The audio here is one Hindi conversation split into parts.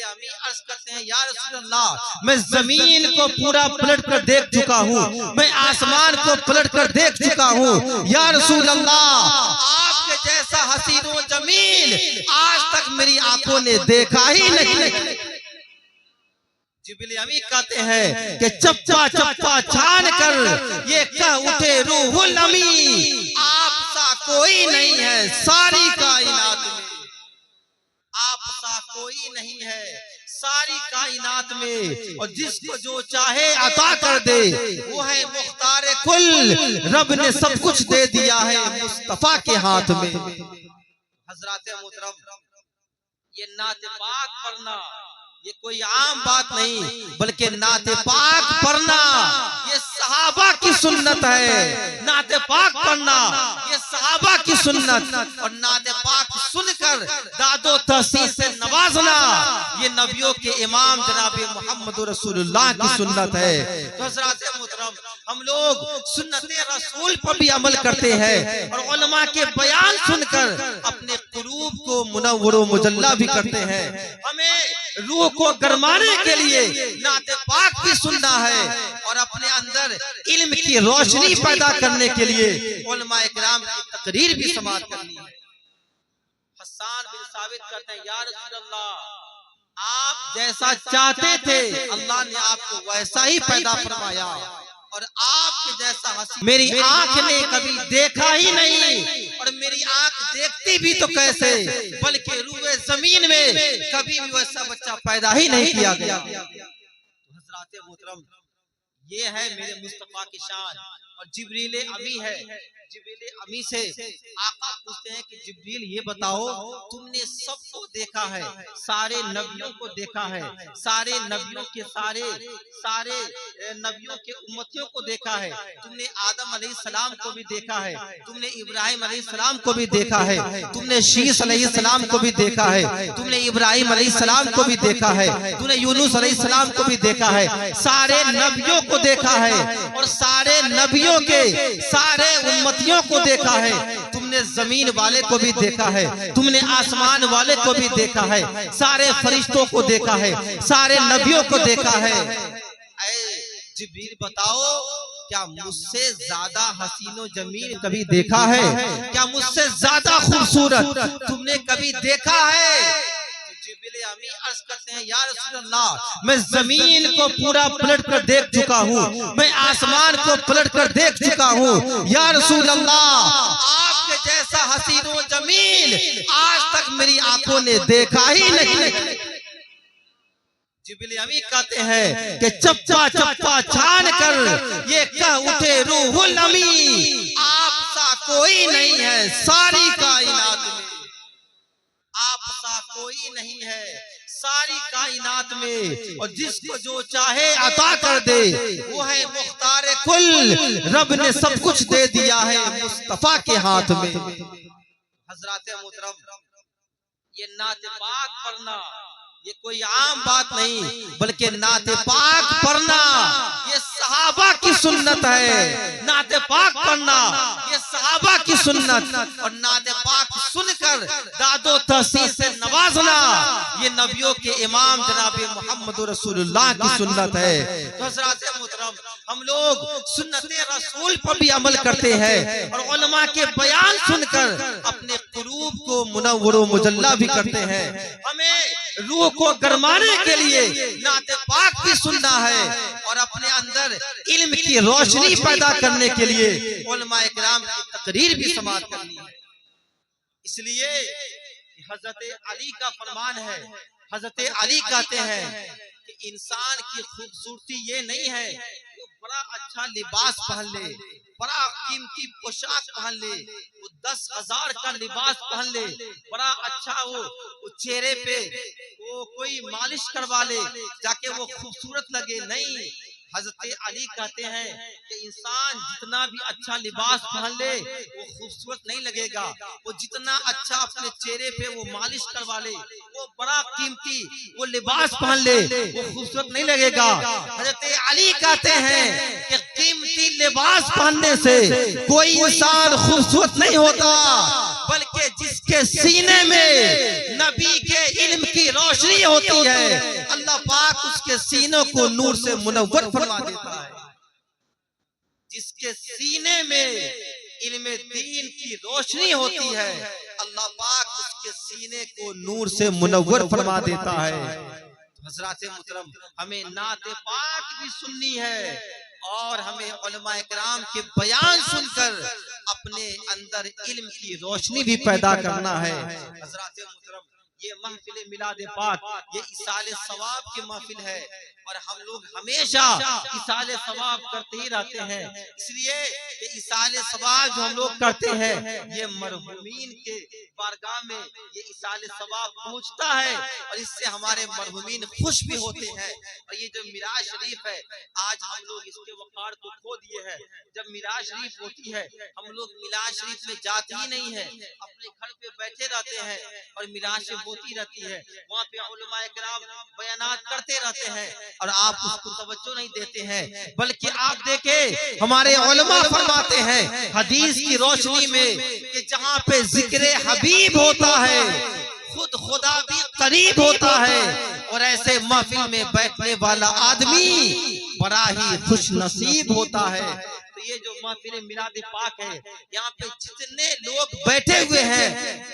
अमी अर्ज करते हैं, या रसूल अल्लाह, मैं जमीन को पूरा पलट कर देख चुका हूँ, मैं आसमान को पलट कर देख चुका हूँ। या रसूल अल्लाह, आपके जैसा हसीन व जमील आज तक मेरी आंखों ने देखा ही नहीं। जिब्रील अमीन कहते हैं कि चप्पा चप्पा छान कर ये कह उठे रूहुल अमीन, आप सा कोई नहीं है सारी कायनात में, आप सा कोई नहीं है सारी कायनात में, और जिसको जो चाहे अता कर दे वो है मुख्तार कुल, रब ने सब कुछ दे दिया है मुस्तफा के हाथ में। हजरात मोहतरम, ये नाते पाक पढ़ना ये कोई आम बात नहीं, बल्कि नाते पाक पढ़ना ये सहाबा की सुन्नत है। नाते पाक पढ़ना ये सहाबा की सुन्नत, और नाते पाक सुनकर दादो तहसीन से नवाजना ये नबियों के इमाम जनाब मोहम्मद रसूलुल्लाह की सुन्नत है। तो हज़रात मोहतरम, हम लोग सुन्नते रसूल पर भी अमल करते हैं और उलमा के बयान सुनकर अपने कुलूब को मुनव्वर मुजल्ला भी करते हैं। हमें रूह को गरमाने के लिए नाते पाक भी सुनना है और अपने अंदर इल्म की रोशनी पैदा करने के लिए उलमा इकराम की तकरीर भी समाअत करनी है। हसन बिन साबित कहते हैं, या रसूल अल्लाह, आप जैसा चाहते थे अल्लाह ने आपको वैसा ही पैदा फरमाया, और आपके जैसा हसीन मेरी आंख ने कभी देखा ही नहीं, और मेरी आंख देखती भी तो कैसे, बल्कि रूए जमीन में कभी भी वैसा बच्चा पैदा ही नहीं किया गया। तो हज़रात मोहतरम, ये है मेरे मुस्तफा की शान। और जिब्रील अमी है, जिब्रील अमी से आका पूछते हैं कि जिब्रील ये बताओ, तुमने सबको देखा है, सारे नबियों को देखा है, सारे नबियों के सारे नबियों के उम्मतियों को देखा है, तुमने आदम अलैहिस्सलाम को भी देखा है, तुमने इब्राहिम अलैहिस्सलाम को भी देखा है, तुमने शीश अलैहिस्सलाम को भी देखा है, तुमने इब्राहिम अलैहिस्सलाम को भी देखा है, तुमने यूनुस अलैहिस्सलाम को भी देखा है, सारे नबियों को देखा है, और सारे नबियों के सारे उम्मतियों को देखा है, तुमने जमीन वाले को भी देखा है, तुमने आसमान वाले को भी देखा है, सारे फरिश्तों को देखा है, सारे नबियों को देखा है। जिब्रील बताओ, क्या मुझसे ज्यादा हसीनो जमील कभी देखा है? क्या मुझसे ज्यादा खूबसूरत तुमने कभी देखा है? जिब्रील अमीन अर्ज करते हैं, या रसूल अल्लाह, मैं जमीन को पूरा पलट कर देख चुका हूँ, मैं आसमान को पलट कर देख चुका हूँ। या रसूल अल्लाह, आपके जैसा हसीन व जमील आज तक मेरी आंखों ने देखा ही नहीं। जिब्रील अमीन कहते हैं कि चप्पा चप्पा छान कर ये कह उठे रूहुल अमीन, आप सा कोई नहीं है सारी कायनात में, आप सा कोई नहीं है सारी कायनात में, और जिसको जो चाहे अता कर दे वो है मुख्तार कुल, रब ने सब कुछ दे दिया है मुस्तफा के हाथ में। हजरात मोहतरम, ये नाते पाक पढ़ना ये कोई आम बात नहीं, बल्कि नाते पाक पढ़ना ये सहाबा की सुन्नत है। नाते पाक पढ़ना ये सहाबा की सुन्नत, और नाते पाक सुनकर दादो तहसीन से नवाजना ये नबियों के इमाम जनाब मोहम्मद रसूलुल्लाह की सुन्नत है। तो हज़रात मोहतरम, हम लोग सुन्नते रसूल पर भी अमल करते हैं और उलमा के बयान सुनकर अपने कुलूब को मुनव्वर मुजल्ला भी करते हैं। हमें रूह को गरमाने के लिए नाते पाक भी सुनना है और अपने अंदर इल्म की रोशनी पैदा करने के लिए उलमा इकराम की तकरीर भी समाअत करनी है। इसलिए हजरत अली का फरमान है, हजरत अली कहते हैं कि इंसान की खूबसूरती ये नहीं है वो बड़ा अच्छा लिबास पहन ले, बड़ा कीमती पोशाक पहन ले, वो 10,000 का लिबास पहन ले, बड़ा अच्छा वो चेहरे पे वो कोई मालिश करवा ले जाके वो खूबसूरत लगे। नहीं, हजरत अली कहते हैं कि इंसान जितना भी अच्छा लिबास पहन ले वो खूबसूरत नहीं लगेगा, वो जितना अच्छा अपने चेहरे पे वो मालिश करवा ले, वो बड़ा कीमती वो लिबास पहन ले, वो खूबसूरत नहीं लगेगा। हजरत अली कहते हैं कि कीमती लिबास पहनने से कोई इंसान खूबसूरत नहीं होता, बल्कि जिस जिसके सीने में नबी के इल्म की रोशनी होती है, अल्लाह पाक उसके सीनों को नूर से मुनव्वर फरमा देता है। जिसके सीने में इल्म दीन की रोशनी होती है, अल्लाह पाक उसके सीने को नूर से मुनव्वर फरमा देता है। हज़रात मुहतरम, हमें नाते पाक भी सुननी है और हमें उलमाए किराम के बयान सुनकर अपने अंदर इल्म की रोशनी भी पैदा करना है। हज़रात मुहतरम, ये महफिल मिलाद पाक, ये इसाले सवाब की महफिल है और हम लोग हमेशा इसाले सवाब करते ही रहते हैं। इसलिए ये इसाले सवाब जो हम लोग करते हैं, ये मरहुमीन के बारगाह में ये इसाले सवाब पहुंचता है और इससे हमारे मरहुमीन खुश भी होते हैं। और ये जो मिराज शरीफ है, आज हम लोग इसके वक़ार को खो दिए हैं। जब मिराज शरीफ होती है, हम लोग मिराज शरीफ में जाते ही नहीं है, अपने घर पे बैठे रहते हैं और मिराज शरीफ होती रहती है। वहाँ पे उलमाए किराम बयानात करते रहते हैं और आप उसको तवज्जो नहीं देते हैं, बल्कि आप देखें हमारे उलमा फरमाते हैं हदीस की रोशनी में कि जहाँ पे जिक्र हबीब होता है, खुद खुदा भी करीब होता है और ऐसे महफिल में बैठने वाला आदमी बड़ा ही खुश नसीब होता है। तो ये जो महफिल मिलाद पाक है, यहाँ पे जितने लोग बैठे हुए हैं,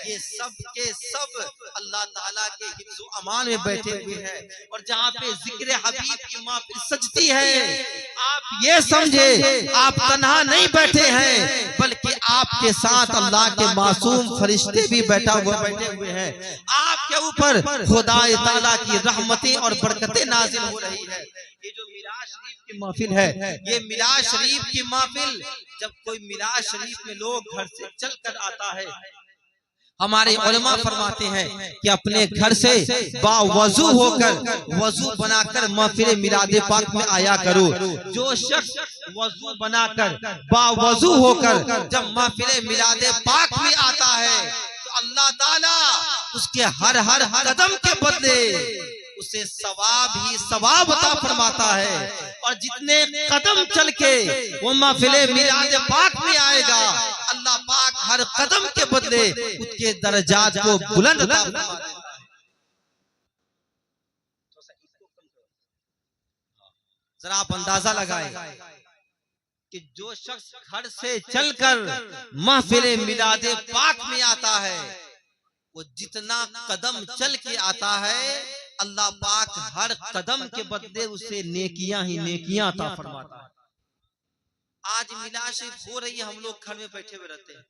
ये सब के सब अल्लाह ताला के हिफ्ज़ व अमान में बैठे हुए हैं। और जहाँ पे जिक्र हबीब की महफिल सजती है, आप ये समझे आप तन्हा नहीं बैठे हैं, बल्कि आपके साथ अल्लाह के मासूम फरिश्ते भी बैठे हुए हैं। आपके ऊपर खुदा ताला की रहमतें और बरकतें नाज़िल हो रही है। ये जो मिराज शरीफ की महफिल है, ये मिराज शरीफ की महफिल, जब कोई मिराज शरीफ में लोग घर से चल कर आता है, हमारे उलमा फरमाते हैं कि अपने घर से बावजू होकर वजू बनाकर महफिल मिलाद पाक में आया करो। जो शख्स वजू बनाकर बावजू होकर जब महफिल मिलाद पाक में आता है, तो अल्लाह ताला उसके हर हर कदम के बदले उसे सवाब ही सवाब अता फरमाता है। और जितने कदम चल के वो महफिल मिलाद पाक में आएगा, अल्लाह पाक हर कदम के बदले उसके दर्जात को बुलंद अता फरमाता है। जरा आप अंदाजा लगाएं कि जो शख्स घर से चलकर महफिल मिलाद पाक में आता है, वो जितना कदम चल के आता है, अल्लाह पाक हर कदम के बदले उसे नेकियां ही नेकियां अता फरमाता है। आज मिलाद शरीफ हो रही है, हम लोग घर में बैठे हुए रहते हैं।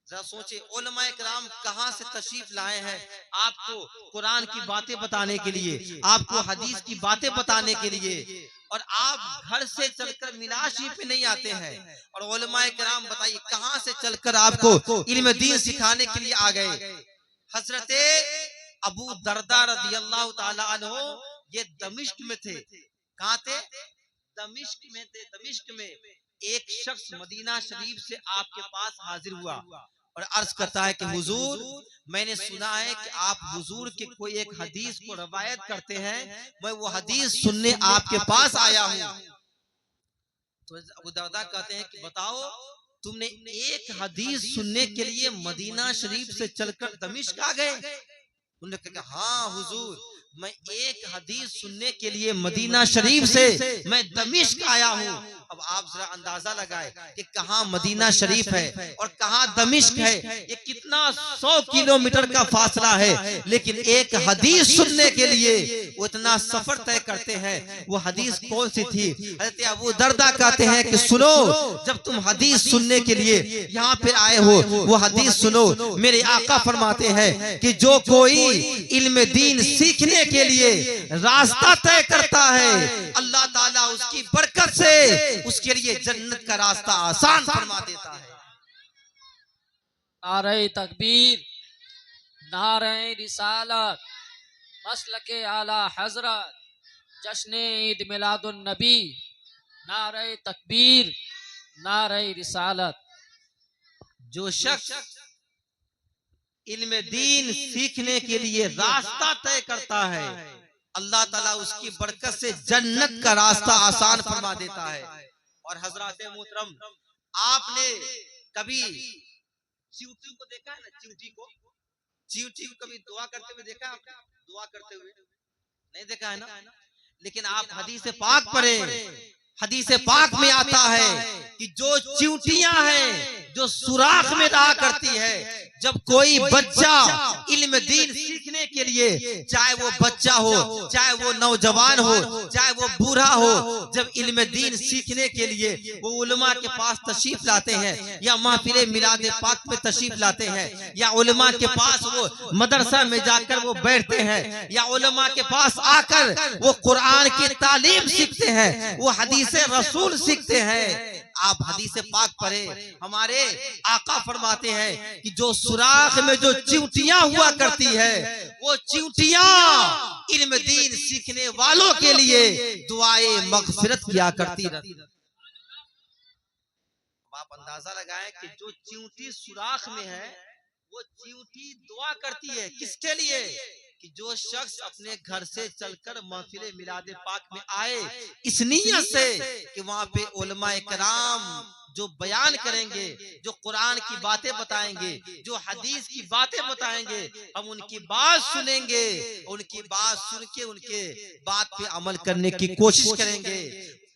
जरा सोचे उलमाए किराम कहां से तशरीफ लाए हैं आपको कुरान की बातें बताने के लिए, आपको हदीस की बातें बताने के लिए, और आप घर से चलकर मिलाद शरीफ में नहीं आते हैं। और उलमाए किराम बताइए कहां से चलकर आपको इल्म दीन सिखाने के लिए आ गए। हजरत अबू दरदा रज़ियल्लाहु ताला अन्हु ये दमिश्क में थे। कहाँ थे? दमिश्क में थे। दमिश्क में एक शख्स मदीना शरीफ से आपके पास हाजिर हुआ और अर्ज करता है कि हुजूर, मैंने सुना है कि आप हुजूर के कोई एक हदीस को रवायत करते हैं, मैं वो हदीस सुनने आपके पास आया हूँ। तो अबू दरदा कहते हैं कि बताओ, तुमने एक हदीस सुनने के लिए मदीना शरीफ से चलकर दमिश्क आ गए? उन्होंने कहा हाँ हुजूर, मैं एक हदीस सुनने के लिए मदीना शरीफ से मैं दमिश्क आया हूँ। अब आप जरा अंदाजा लगाए कि कहाँ मदीना शरीफ है और कहाँ दमिश्क है, ये कितना 100 किलोमीटर का फासला है, लेकिन एक हदीस सुनने के लिए वो इतना सफर तय करते हैं। वो हदीस कौन सी थी? हज़रत अबू दरदा कहते हैं कि सुनो, जब तुम हदीस सुनने के लिए यहाँ पे आए हो, वो हदीस सुनो। मेरे आका फरमाते हैं कि जो कोई इल्म दीन सीखने के लिए रास्ता तय करता है, अल्लाह ताला उसकी बरकत से उसके लिए जन्नत का रास्ता आसान फरमा देता है। नारे तकबीर, नारे रिसालत, मसलके आला हजरत, जश्न ईद मिलादुन नबी, नारे तकबीर, नारे रिसालत। जो शख्स इल्म दीन सीखने के लिए रास्ता तय करता है, अल्लाह ताला उसकी बरकत से जन्नत का रास्ता आसान फरमा देता है। और हजरात मोहतरम, आपने कभी चींटी को देखा है ना, चींटी को कभी दुआ करते हुए देखा है आपने? दुआ करते हुए नहीं देखा है ना। लेकिन आप हदीस पाक पढ़े, हदीस पाक में आता है कि जो चींटियां हैं जो सुराख में रहा करती है, जब कोई बच्चा इल्म दीन सीखने के लिए, चाहे वो बच्चा हो, चाहे वो नौजवान हो, चाहे वो बूढ़ा हो, जब इल्म दीन सीखने के लिए वो उलमा के पास तशरीफ लाते हैं, या महफिल मिलाद पाक में तशरीफ लाते हैं, या उलमा के पास वो मदरसा में जाकर वो बैठते हैं, या उलमा के पास आकर वो कुरान की तालीम सीखते हैं, वो हदीस रसूल सीखते हैं। आप हदीस पाक पढ़े, हमारे आका फरमाते हैं कि जो सुराख में जो चींटियां हुआ करती है, वो चींटियां इल्म दीन सीखने वालों के लिए दुआए मगफिरत किया करती रहती। आप अंदाजा लगाएं कि जो चींटी सुराख में है, वो चींटी दुआ करती है किसके लिए? कि जो शख्स अपने घर से चलकर महफिल मिलाद पाक में आए इस नीयत से कि वहां पे उलमा इकराम जो बयान करेंगे, जो कुरान की बातें बताएंगे, जो हदीस की बातें बताएंगे, हम उनकी बात सुनेंगे, उनकी बात सुन के उनके बात पे अमल करने की कोशिश करेंगे,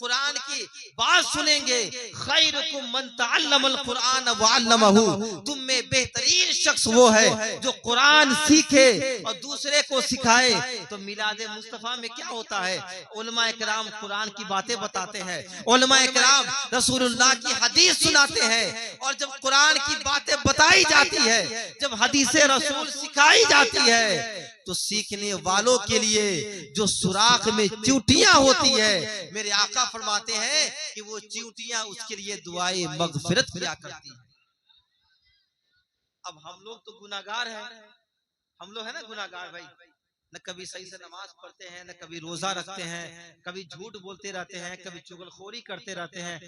कुरान की बात सुनेंगे। खैरुकुम मन तअल्लमल कुरान व अल्लमहु, तुम में बेहतरीन शख्स वो है जो कुरान सीखे और दूसरे को सिखाए। तो मिलाद मुस्तफा में क्या होता है? उलमा इकराम कुरान की बातें बताते हैं, उलमा इकराम रसूलुल्लाह की हदीस सुनाते हैं, और जब कुरान की बातें बताई जाती है, जब हदीस रसूल सिखाई जाती है, तो सीखने वालों के लिए जो सुराख में चींटियां होती है, मेरे आका फरमाते हैं कि वो चींटियां उसके लिए दुआए मगफिरत किया करती है। अब हम लोग तो गुनाहगार हैं, हम लोग है ना गुनाहगार भाई, न कभी सही से नमाज पढ़ते हैं, न कभी रोजा रखते हैं, कभी झूठ बोलते रहते हैं, कभी चुगलखोरी करते रहते हैं।